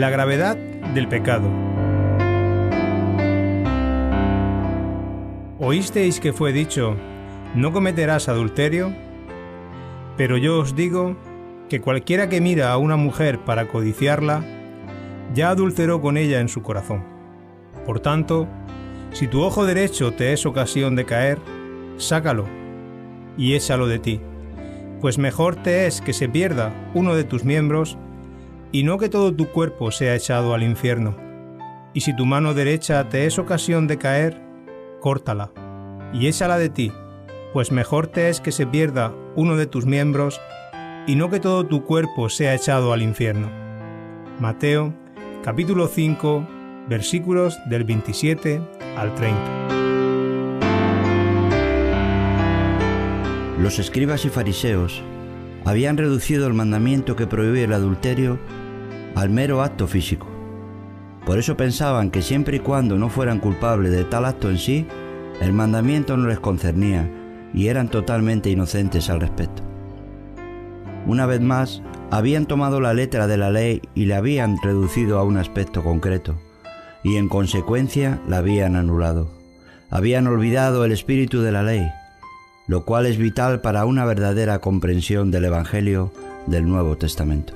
La gravedad del pecado. ¿Oísteis que fue dicho, no cometerás adulterio? Pero yo os digo que cualquiera que mira a una mujer para codiciarla, ya adulteró con ella en su corazón. Por tanto, si tu ojo derecho te es ocasión de caer, sácalo y échalo de ti, pues mejor te es que se pierda uno de tus miembros y no que todo tu cuerpo sea echado al infierno. Y si tu mano derecha te es ocasión de caer, córtala y échala de ti, pues mejor te es que se pierda uno de tus miembros y no que todo tu cuerpo sea echado al infierno. Mateo, capítulo 5, versículos del 27 al 30. Los escribas y fariseos habían reducido el mandamiento que prohíbe el adulterio al mero acto físico. Por eso pensaban que siempre y cuando no fueran culpables de tal acto en sí, el mandamiento no les concernía y eran totalmente inocentes al respecto. Una vez más, habían tomado la letra de la ley y la habían reducido a un aspecto concreto, y en consecuencia la habían anulado. Habían olvidado el espíritu de la ley, lo cual es vital para una verdadera comprensión del Evangelio del Nuevo Testamento.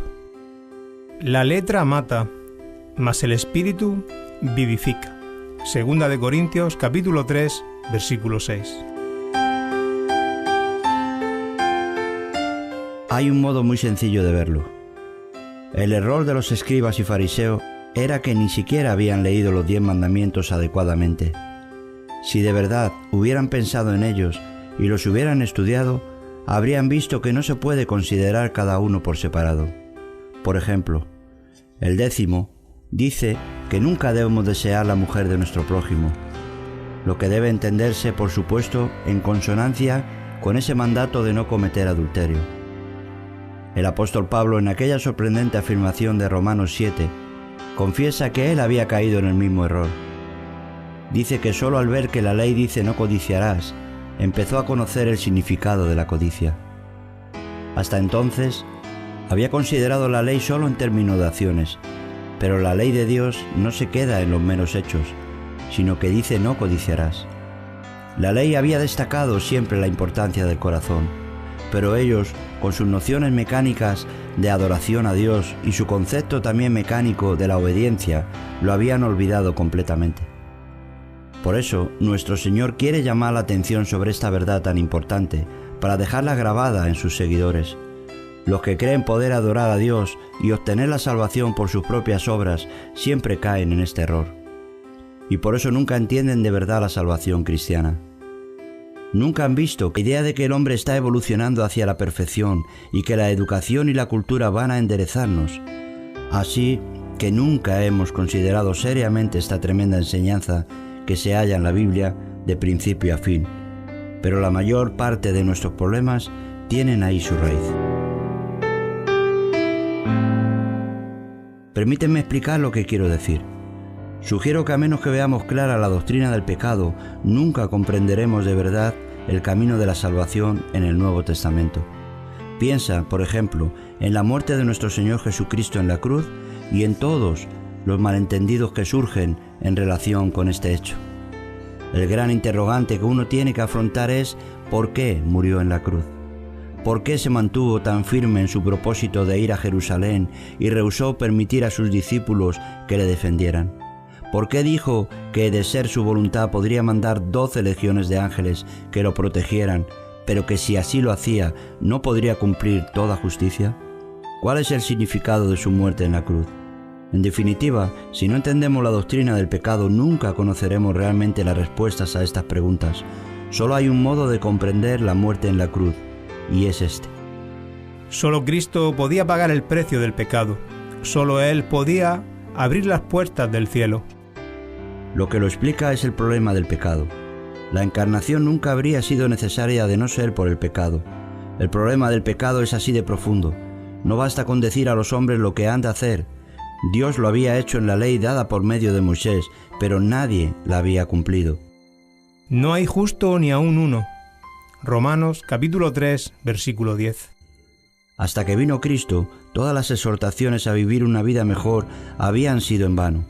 La letra mata, mas el espíritu vivifica. Segunda de Corintios, capítulo 3, versículo 6. Hay un modo muy sencillo de verlo. El error de los escribas y fariseos era que ni siquiera habían leído los 10 mandamientos adecuadamente. Si de verdad hubieran pensado en ellos y los hubieran estudiado, habrían visto que no se puede considerar cada uno por separado. Por ejemplo, el 10º dice que nunca debemos desear la mujer de nuestro prójimo, lo que debe entenderse, por supuesto, en consonancia con ese mandato de no cometer adulterio. El apóstol Pablo, en aquella sorprendente afirmación de Romanos 7, confiesa que él había caído en el mismo error. Dice que solo al ver que la ley dice no codiciarás, empezó a conocer el significado de la codicia. Hasta entonces, había considerado la ley solo en términos de acciones, pero la ley de Dios no se queda en los meros hechos, sino que dice no codiciarás. La ley había destacado siempre la importancia del corazón, pero ellos, con sus nociones mecánicas de adoración a Dios y su concepto también mecánico de la obediencia, lo habían olvidado completamente. Por eso, nuestro Señor quiere llamar la atención sobre esta verdad tan importante, para dejarla grabada en sus seguidores. Los que creen poder adorar a Dios y obtener la salvación por sus propias obras, siempre caen en este error. Y por eso nunca entienden de verdad la salvación cristiana. Nunca han visto que la idea de que el hombre está evolucionando hacia la perfección y que la educación y la cultura van a enderezarnos. Así que nunca hemos considerado seriamente esta tremenda enseñanza que se halla en la Biblia de principio a fin, pero la mayor parte de nuestros problemas tienen ahí su raíz. Permítanme explicar lo que quiero decir. Sugiero que a menos que veamos clara la doctrina del pecado, nunca comprenderemos de verdad el camino de la salvación en el Nuevo Testamento. Piensa, por ejemplo, en la muerte de nuestro Señor Jesucristo en la cruz y en todos los malentendidos que surgen en relación con este hecho. El gran interrogante que uno tiene que afrontar es ¿por qué murió en la cruz? ¿Por qué se mantuvo tan firme en su propósito de ir a Jerusalén y rehusó permitir a sus discípulos que le defendieran? ¿Por qué dijo que de ser su voluntad podría mandar 12 legiones de ángeles que lo protegieran, pero que si así lo hacía no podría cumplir toda justicia? ¿Cuál es el significado de su muerte en la cruz? En definitiva, si no entendemos la doctrina del pecado, nunca conoceremos realmente las respuestas a estas preguntas. Solo hay un modo de comprender la muerte en la cruz, y es este. Solo Cristo podía pagar el precio del pecado. Solo Él podía abrir las puertas del cielo. Lo que lo explica es el problema del pecado. La encarnación nunca habría sido necesaria de no ser por el pecado. El problema del pecado es así de profundo. No basta con decir a los hombres lo que han de hacer. Dios lo había hecho en la ley dada por medio de Moisés, pero nadie la había cumplido. No hay justo ni aun uno. Romanos capítulo 3, versículo 10. Hasta que vino Cristo, todas las exhortaciones a vivir una vida mejor habían sido en vano.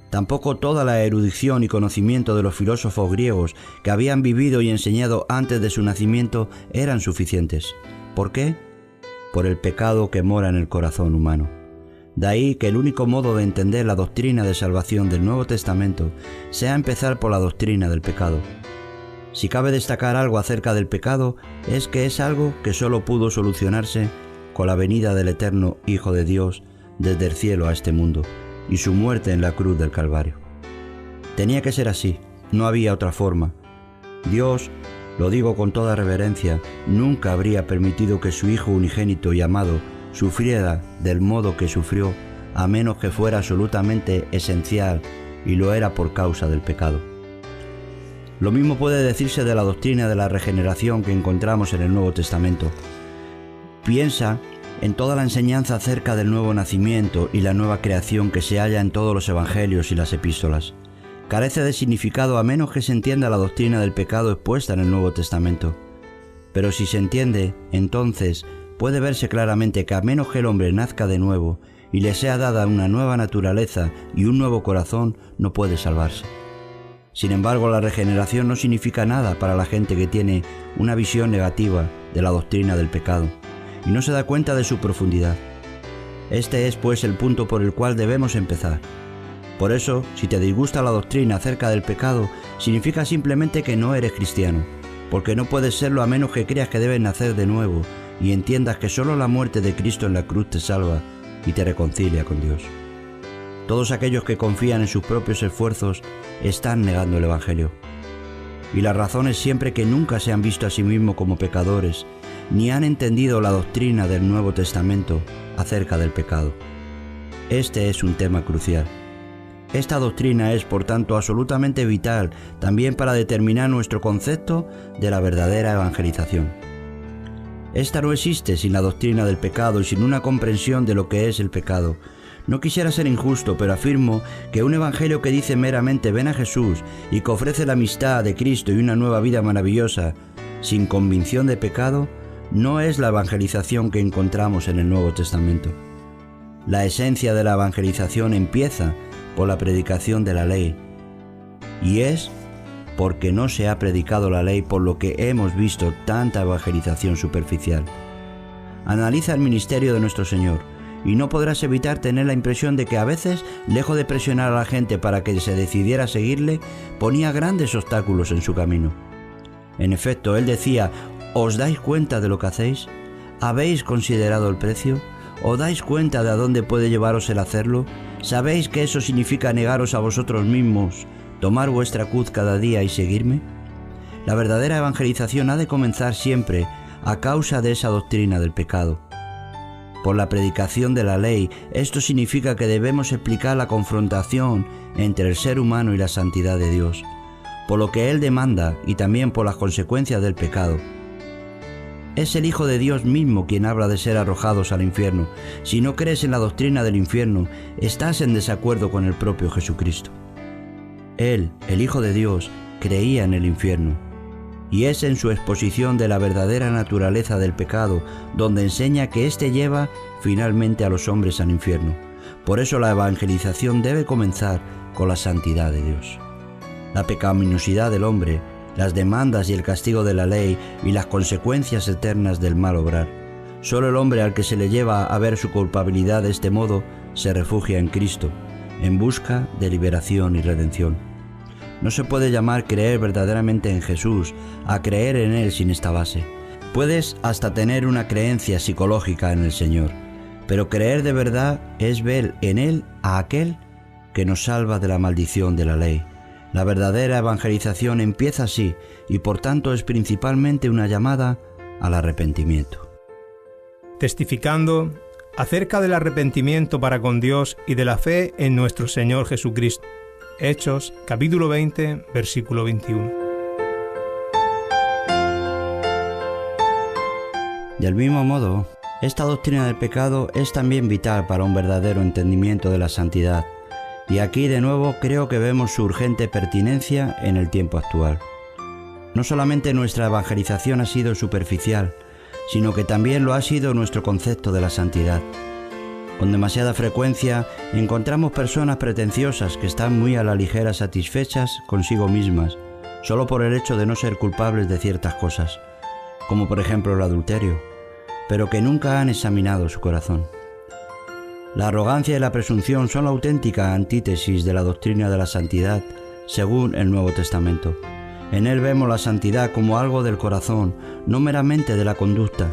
Tampoco toda la erudición y conocimiento de los filósofos griegos que habían vivido y enseñado antes de su nacimiento eran suficientes. ¿Por qué? Por el pecado que mora en el corazón humano. De ahí que el único modo de entender la doctrina de salvación del Nuevo Testamento sea empezar por la doctrina del pecado. Si cabe destacar algo acerca del pecado, es que es algo que solo pudo solucionarse con la venida del eterno Hijo de Dios desde el cielo a este mundo y su muerte en la cruz del Calvario. Tenía que ser así, no había otra forma. Dios, lo digo con toda reverencia, nunca habría permitido que su Hijo unigénito y amado sufriera del modo que sufrió, a menos que fuera absolutamente esencial, y lo era por causa del pecado. Lo mismo puede decirse de la doctrina de la regeneración que encontramos en el Nuevo Testamento. Piensa en toda la enseñanza acerca del nuevo nacimiento y la nueva creación que se halla en todos los evangelios y las epístolas. Carece de significado a menos que se entienda la doctrina del pecado expuesta en el Nuevo Testamento. Pero si se entiende, entonces puede verse claramente que a menos que el hombre nazca de nuevo y le sea dada una nueva naturaleza y un nuevo corazón, no puede salvarse. Sin embargo, la regeneración no significa nada para la gente que tiene una visión negativa de la doctrina del pecado y no se da cuenta de su profundidad. Este es, pues, el punto por el cual debemos empezar. Por eso, si te disgusta la doctrina acerca del pecado, significa simplemente que no eres cristiano, porque no puedes serlo a menos que creas que debes nacer de nuevo y entiendas que solo la muerte de Cristo en la cruz te salva y te reconcilia con Dios. Todos aquellos que confían en sus propios esfuerzos están negando el Evangelio. Y la razón es siempre que nunca se han visto a sí mismos como pecadores, ni han entendido la doctrina del Nuevo Testamento acerca del pecado. Este es un tema crucial. Esta doctrina es, por tanto, absolutamente vital también para determinar nuestro concepto de la verdadera evangelización. Esta no existe sin la doctrina del pecado y sin una comprensión de lo que es el pecado. No quisiera ser injusto, pero afirmo que un evangelio que dice meramente ven a Jesús y que ofrece la amistad de Cristo y una nueva vida maravillosa, sin convicción de pecado, no es la evangelización que encontramos en el Nuevo Testamento. La esencia de la evangelización empieza por la predicación de la ley, y es porque no se ha predicado la ley, por lo que hemos visto tanta evangelización superficial. Analiza el ministerio de nuestro Señor y no podrás evitar tener la impresión de que a veces, lejos de presionar a la gente para que se decidiera a seguirle, ponía grandes obstáculos en su camino. En efecto, él decía: ¿os dais cuenta de lo que hacéis? ¿Habéis considerado el precio? ¿Os dais cuenta de a dónde puede llevaros el hacerlo? ¿Sabéis que eso significa negaros a vosotros mismos, tomar vuestra cruz cada día y seguirme? La verdadera evangelización ha de comenzar siempre a causa de esa doctrina del pecado. Por la predicación de la ley, esto significa que debemos explicar la confrontación entre el ser humano y la santidad de Dios, por lo que Él demanda y también por las consecuencias del pecado. Es el Hijo de Dios mismo quien habla de ser arrojados al infierno. Si no crees en la doctrina del infierno, estás en desacuerdo con el propio Jesucristo. Él, el Hijo de Dios, creía en el infierno, y es en su exposición de la verdadera naturaleza del pecado donde enseña que éste lleva finalmente a los hombres al infierno. Por eso la evangelización debe comenzar con la santidad de Dios. La pecaminosidad del hombre, las demandas y el castigo de la ley y las consecuencias eternas del mal obrar. Solo el hombre al que se le lleva a ver su culpabilidad de este modo se refugia en Cristo, en busca de liberación y redención. No se puede llamar creer verdaderamente en Jesús a creer en Él sin esta base. Puedes hasta tener una creencia psicológica en el Señor, pero creer de verdad es ver en Él a aquel que nos salva de la maldición de la ley. La verdadera evangelización empieza así y por tanto es principalmente una llamada al arrepentimiento. Testificando acerca del arrepentimiento para con Dios y de la fe en nuestro Señor Jesucristo. Hechos, capítulo 20, versículo 21. Del mismo modo, esta doctrina del pecado es también vital para un verdadero entendimiento de la santidad. Y aquí de nuevo creo que vemos su urgente pertinencia en el tiempo actual. No solamente nuestra evangelización ha sido superficial, sino que también lo ha sido nuestro concepto de la santidad. Con demasiada frecuencia encontramos personas pretenciosas que están muy a la ligera satisfechas consigo mismas, solo por el hecho de no ser culpables de ciertas cosas, como por ejemplo el adulterio, pero que nunca han examinado su corazón. La arrogancia y la presunción son la auténtica antítesis de la doctrina de la santidad, según el Nuevo Testamento. En él vemos la santidad como algo del corazón, no meramente de la conducta.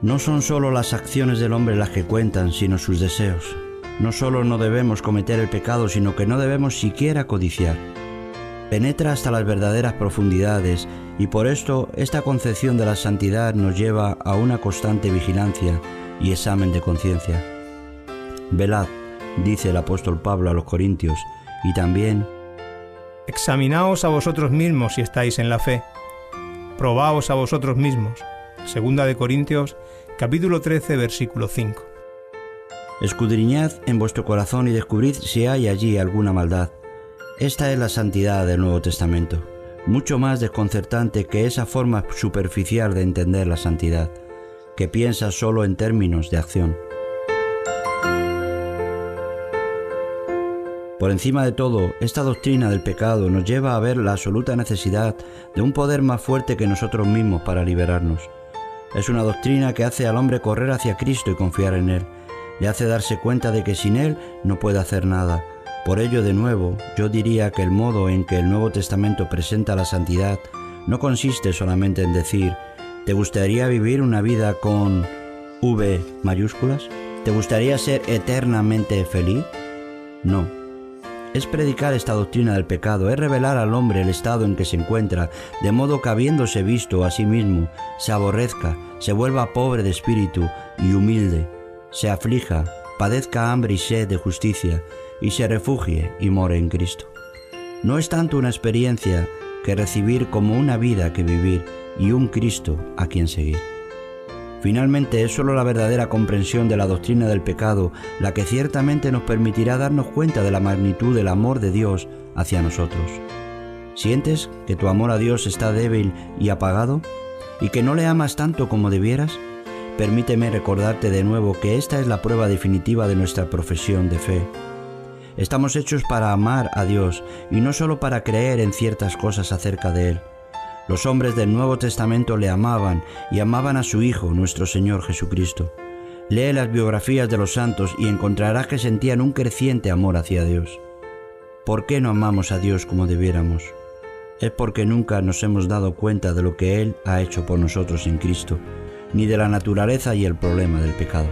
No son solo las acciones del hombre las que cuentan, sino sus deseos. No solo no debemos cometer el pecado, sino que no debemos siquiera codiciar. Penetra hasta las verdaderas profundidades, y por esto esta concepción de la santidad nos lleva a una constante vigilancia y examen de conciencia. Velad, dice el apóstol Pablo a los Corintios, y también: examinaos a vosotros mismos si estáis en la fe. Probaos a vosotros mismos. Segunda de Corintios, capítulo 13, versículo 5. Escudriñad en vuestro corazón y descubrid si hay allí alguna maldad. Esta es la santidad del Nuevo Testamento, mucho más desconcertante que esa forma superficial de entender la santidad, que piensa solo en términos de acción. Por encima de todo, esta doctrina del pecado nos lleva a ver la absoluta necesidad de un poder más fuerte que nosotros mismos para liberarnos. Es una doctrina que hace al hombre correr hacia Cristo y confiar en Él. Le hace darse cuenta de que sin Él no puede hacer nada. Por ello, de nuevo, yo diría que el modo en que el Nuevo Testamento presenta la santidad no consiste solamente en decir: ¿te gustaría vivir una vida con V mayúsculas? ¿Te gustaría ser eternamente feliz? No. Es predicar esta doctrina del pecado, es revelar al hombre el estado en que se encuentra, de modo que habiéndose visto a sí mismo, se aborrezca, se vuelva pobre de espíritu y humilde, se aflija, padezca hambre y sed de justicia, y se refugie y more en Cristo. No es tanto una experiencia que recibir como una vida que vivir y un Cristo a quien seguir. Finalmente, es solo la verdadera comprensión de la doctrina del pecado la que ciertamente nos permitirá darnos cuenta de la magnitud del amor de Dios hacia nosotros. ¿Sientes que tu amor a Dios está débil y apagado? ¿Y que no le amas tanto como debieras? Permíteme recordarte de nuevo que esta es la prueba definitiva de nuestra profesión de fe. Estamos hechos para amar a Dios y no solo para creer en ciertas cosas acerca de Él. Los hombres del Nuevo Testamento le amaban y amaban a su Hijo, nuestro Señor Jesucristo. Lee las biografías de los santos y encontrarás que sentían un creciente amor hacia Dios. ¿Por qué no amamos a Dios como debiéramos? Es porque nunca nos hemos dado cuenta de lo que Él ha hecho por nosotros en Cristo, ni de la naturaleza y el problema del pecado.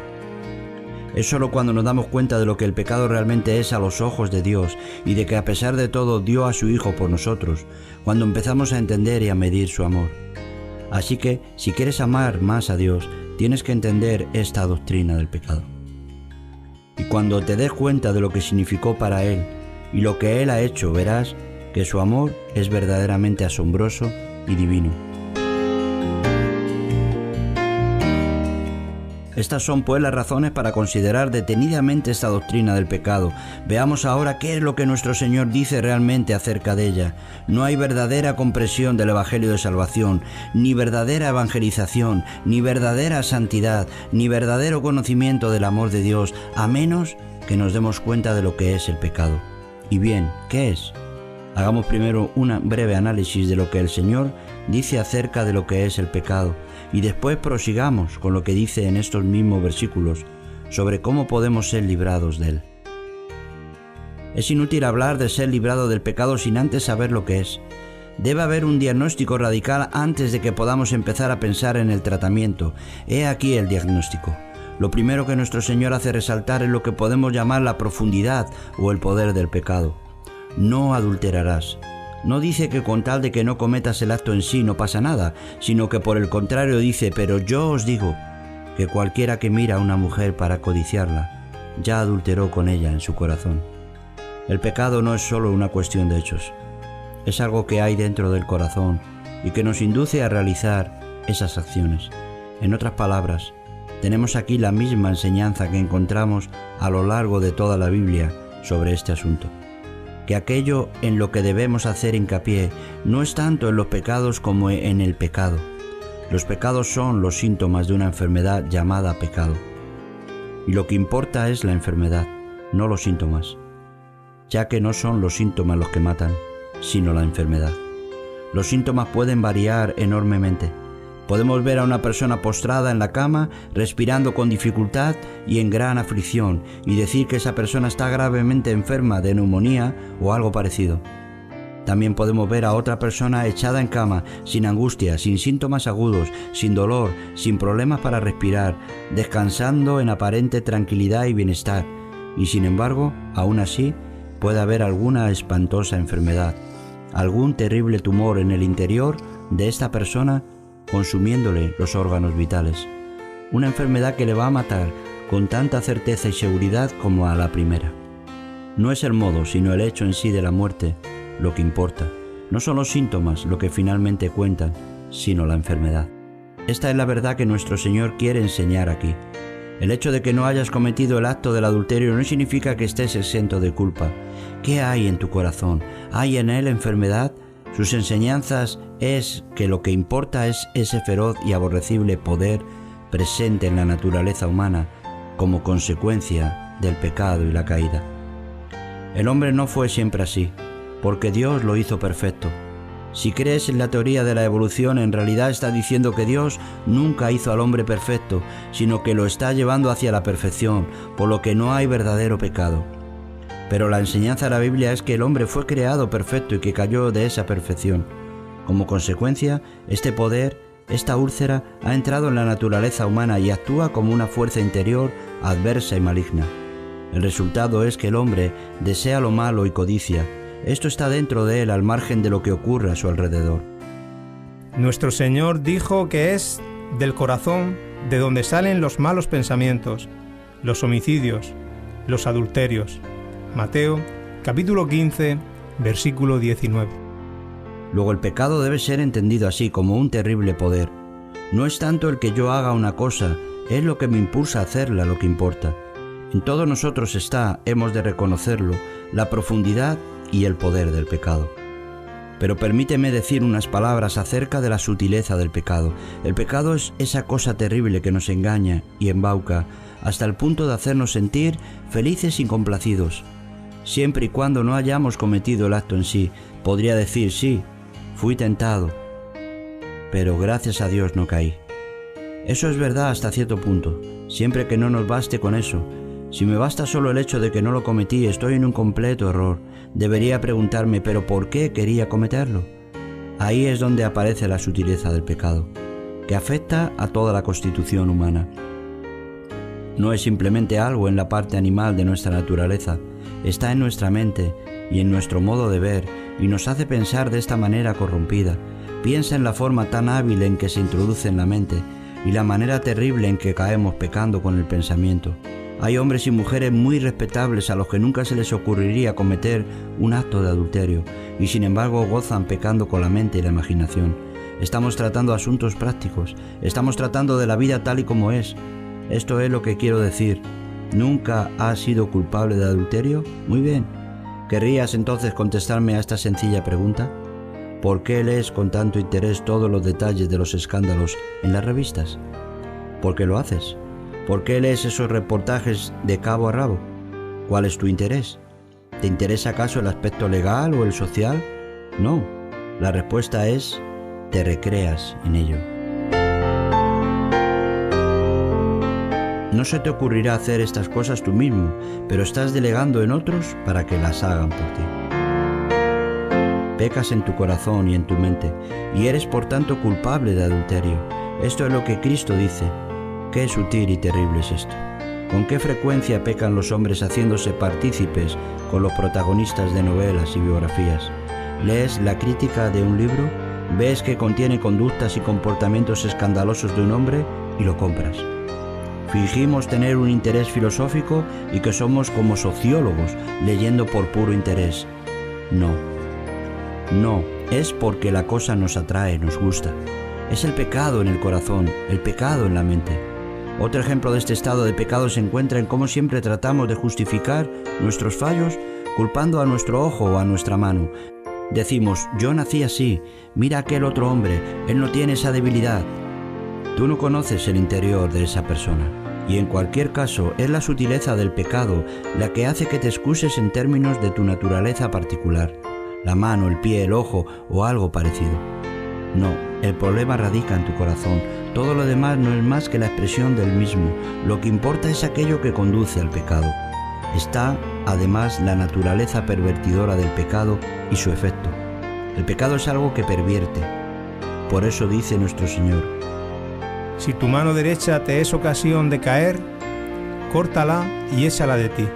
Es solo cuando nos damos cuenta de lo que el pecado realmente es a los ojos de Dios y de que a pesar de todo dio a su Hijo por nosotros, cuando empezamos a entender y a medir su amor. Así que, si quieres amar más a Dios, tienes que entender esta doctrina del pecado. Y cuando te des cuenta de lo que significó para Él y lo que Él ha hecho, verás que su amor es verdaderamente asombroso y divino. Estas son pues las razones para considerar detenidamente esta doctrina del pecado. Veamos ahora qué es lo que nuestro Señor dice realmente acerca de ella. No hay verdadera comprensión del Evangelio de Salvación, ni verdadera evangelización, ni verdadera santidad, ni verdadero conocimiento del amor de Dios, a menos que nos demos cuenta de lo que es el pecado. Y bien, ¿qué es? Hagamos primero un breve análisis de lo que el Señor dice acerca de lo que es el pecado, y después prosigamos con lo que dice en estos mismos versículos sobre cómo podemos ser librados de él. Es inútil hablar de ser librado del pecado sin antes saber lo que es. Debe haber un diagnóstico radical antes de que podamos empezar a pensar en el tratamiento. He aquí el diagnóstico. Lo primero que nuestro Señor hace resaltar es lo que podemos llamar la profundidad o el poder del pecado. No adulterarás. No dice que con tal de que no cometas el acto en sí no pasa nada, sino que por el contrario dice: pero yo os digo que cualquiera que mira a una mujer para codiciarla, ya adulteró con ella en su corazón. El pecado no es solo una cuestión de hechos, es algo que hay dentro del corazón y que nos induce a realizar esas acciones. En otras palabras, tenemos aquí la misma enseñanza que encontramos a lo largo de toda la Biblia sobre este asunto. Que aquello en lo que debemos hacer hincapié no es tanto en los pecados como en el pecado. Los pecados son los síntomas de una enfermedad llamada pecado. y lo que importa es la enfermedad, no los síntomas, ya que no son los síntomas los que matan, sino la enfermedad. Los síntomas pueden variar enormemente. Podemos ver a una persona postrada en la cama, respirando con dificultad y en gran aflicción, y decir que esa persona está gravemente enferma de neumonía o algo parecido. También podemos ver a otra persona echada en cama, sin angustia, sin síntomas agudos, sin dolor, sin problemas para respirar, descansando en aparente tranquilidad y bienestar, y sin embargo, aún así, puede haber alguna espantosa enfermedad, algún terrible tumor en el interior de esta persona consumiéndole los órganos vitales. Una enfermedad que le va a matar con tanta certeza y seguridad como a la primera. No es el modo, sino el hecho en sí de la muerte lo que importa. No son los síntomas lo que finalmente cuentan, sino la enfermedad. Esta es la verdad que nuestro Señor quiere enseñar aquí. El hecho de que no hayas cometido el acto del adulterio no significa que estés exento de culpa. ¿Qué hay en tu corazón? ¿Hay en él enfermedad? Sus enseñanzas es que lo que importa es ese feroz y aborrecible poder presente en la naturaleza humana como consecuencia del pecado y la caída. El hombre no fue siempre así, porque Dios lo hizo perfecto. Si crees en la teoría de la evolución, en realidad está diciendo que Dios nunca hizo al hombre perfecto, sino que lo está llevando hacia la perfección, por lo que no hay verdadero pecado. Pero la enseñanza de la Biblia es que el hombre fue creado perfecto y que cayó de esa perfección. Como consecuencia, este poder, esta úlcera, ha entrado en la naturaleza humana y actúa como una fuerza interior adversa y maligna. El resultado es que el hombre desea lo malo y codicia. Esto está dentro de él al margen de lo que ocurre a su alrededor. Nuestro Señor dijo que es del corazón de donde salen los malos pensamientos, los homicidios, los adulterios. Mateo, capítulo 15, versículo 19. Luego el pecado debe ser entendido así, como un terrible poder. No es tanto el que yo haga una cosa, es lo que me impulsa a hacerla lo que importa. En todos nosotros está, hemos de reconocerlo, la profundidad y el poder del pecado. Pero permíteme decir unas palabras acerca de la sutileza del pecado. El pecado es esa cosa terrible que nos engaña y embauca hasta el punto de hacernos sentir felices y complacidos. Siempre y cuando no hayamos cometido el acto en sí, podría decir, sí, fui tentado, pero gracias a Dios no caí. Eso es verdad hasta cierto punto, siempre que no nos baste con eso. Si me basta solo el hecho de que no lo cometí, estoy en un completo error. Debería preguntarme, ¿pero por qué quería cometerlo? Ahí es donde aparece la sutileza del pecado, que afecta a toda la constitución humana. No es simplemente algo en la parte animal de nuestra naturaleza, está en nuestra mente y en nuestro modo de ver, y nos hace pensar de esta manera corrompida. Piensa en la forma tan hábil en que se introduce en la mente y la manera terrible en que caemos pecando con el pensamiento. Hay hombres y mujeres muy respetables a los que nunca se les ocurriría cometer un acto de adulterio, y sin embargo gozan pecando con la mente y la imaginación. Estamos tratando asuntos prácticos, estamos tratando de la vida tal y como es. Esto es lo que quiero decir. ¿Nunca has sido culpable de adulterio? Muy bien. ¿Querrías entonces contestarme a esta sencilla pregunta? ¿Por qué lees con tanto interés todos los detalles de los escándalos en las revistas? ¿Por qué lo haces? ¿Por qué lees esos reportajes de cabo a rabo? ¿Cuál es tu interés? ¿Te interesa acaso el aspecto legal o el social? No. La respuesta es, te recreas en ello. No se te ocurrirá hacer estas cosas tú mismo, pero estás delegando en otros para que las hagan por ti. Pecas en tu corazón y en tu mente, y eres por tanto culpable de adulterio. Esto es lo que Cristo dice. Qué sutil y terrible es esto. ¿Con qué frecuencia pecan los hombres haciéndose partícipes con los protagonistas de novelas y biografías? ¿Lees la crítica de un libro? ¿Ves que contiene conductas y comportamientos escandalosos de un hombre y lo compras? Fingimos tener un interés filosófico y que somos como sociólogos leyendo por puro interés. No, es porque la cosa nos atrae, nos gusta. Es el pecado en el corazón, el pecado en la mente. Otro ejemplo de este estado de pecado se encuentra en cómo siempre tratamos de justificar nuestros fallos culpando a nuestro ojo o a nuestra mano. Decimos, yo nací así, mira aquel otro hombre, él no tiene esa debilidad. Tú no conoces el interior de esa persona. Y en cualquier caso, es la sutileza del pecado la que hace que te excuses en términos de tu naturaleza particular, la mano, el pie, el ojo o algo parecido. No, el problema radica en tu corazón. Todo lo demás no es más que la expresión del mismo. Lo que importa es aquello que conduce al pecado. Está, además, la naturaleza pervertidora del pecado y su efecto. El pecado es algo que pervierte. Por eso dice nuestro Señor: si tu mano derecha te es ocasión de caer, córtala y échala de ti.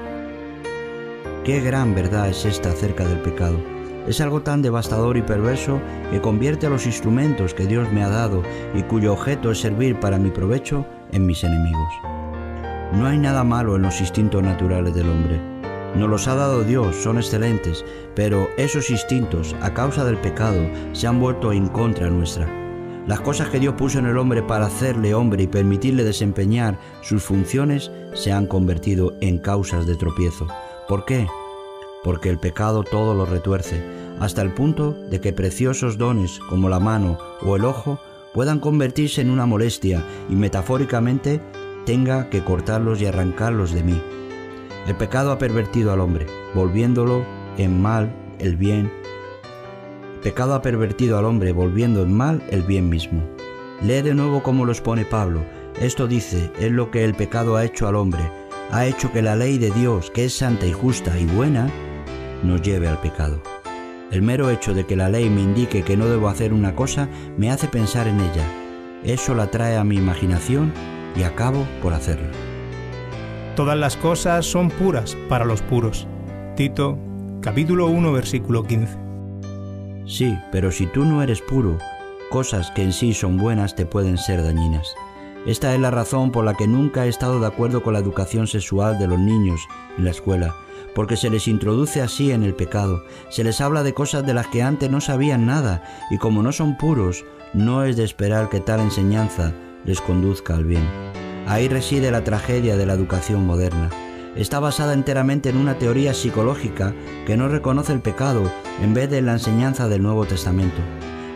Qué gran verdad es esta acerca del pecado. Es algo tan devastador y perverso que convierte a los instrumentos que Dios me ha dado y cuyo objeto es servir para mi provecho en mis enemigos. No hay nada malo en los instintos naturales del hombre. Nos los ha dado Dios, son excelentes, pero esos instintos, a causa del pecado, se han vuelto en contra nuestra. Las cosas que Dios puso en el hombre para hacerle hombre y permitirle desempeñar sus funciones se han convertido en causas de tropiezo. ¿Por qué? Porque el pecado todo lo retuerce, hasta el punto de que preciosos dones como la mano o el ojo puedan convertirse en una molestia y metafóricamente tenga que cortarlos y arrancarlos de mí. El pecado ha pervertido al hombre, volviéndolo en mal el bien. El pecado ha pervertido al hombre, volviendo en mal el bien mismo. Lee de nuevo cómo lo expone Pablo. Esto dice, es lo que el pecado ha hecho al hombre. Ha hecho que la ley de Dios, que es santa y justa y buena, nos lleve al pecado. El mero hecho de que la ley me indique que no debo hacer una cosa me hace pensar en ella. Eso la trae a mi imaginación y acabo por hacerlo. Todas las cosas son puras para los puros. Tito, capítulo 1, versículo 15. Sí, pero si tú no eres puro, cosas que en sí son buenas te pueden ser dañinas. Esta es la razón por la que nunca he estado de acuerdo con la educación sexual de los niños en la escuela, porque se les introduce así en el pecado, se les habla de cosas de las que antes no sabían nada, y como no son puros, no es de esperar que tal enseñanza les conduzca al bien. Ahí reside la tragedia de la educación moderna. Está basada enteramente en una teoría psicológica que no reconoce el pecado en vez de la enseñanza del Nuevo Testamento.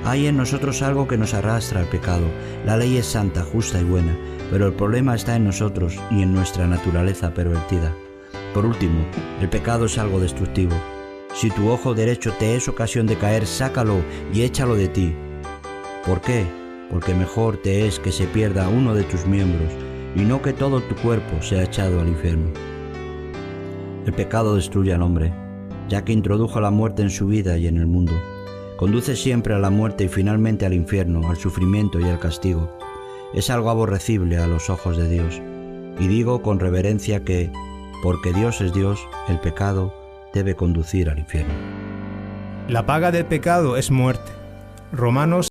Hay en nosotros algo que nos arrastra al pecado. La ley es santa, justa y buena, pero el problema está en nosotros y en nuestra naturaleza pervertida. Por último, el pecado es algo destructivo. Si tu ojo derecho te es ocasión de caer, sácalo y échalo de ti. ¿Por qué? Porque mejor te es que se pierda uno de tus miembros y no que todo tu cuerpo sea echado al infierno. El pecado destruye al hombre, ya que introdujo la muerte en su vida y en el mundo. Conduce siempre a la muerte y finalmente al infierno, al sufrimiento y al castigo. Es algo aborrecible a los ojos de Dios. Y digo con reverencia que, porque Dios es Dios, el pecado debe conducir al infierno. La paga del pecado es muerte. Romanos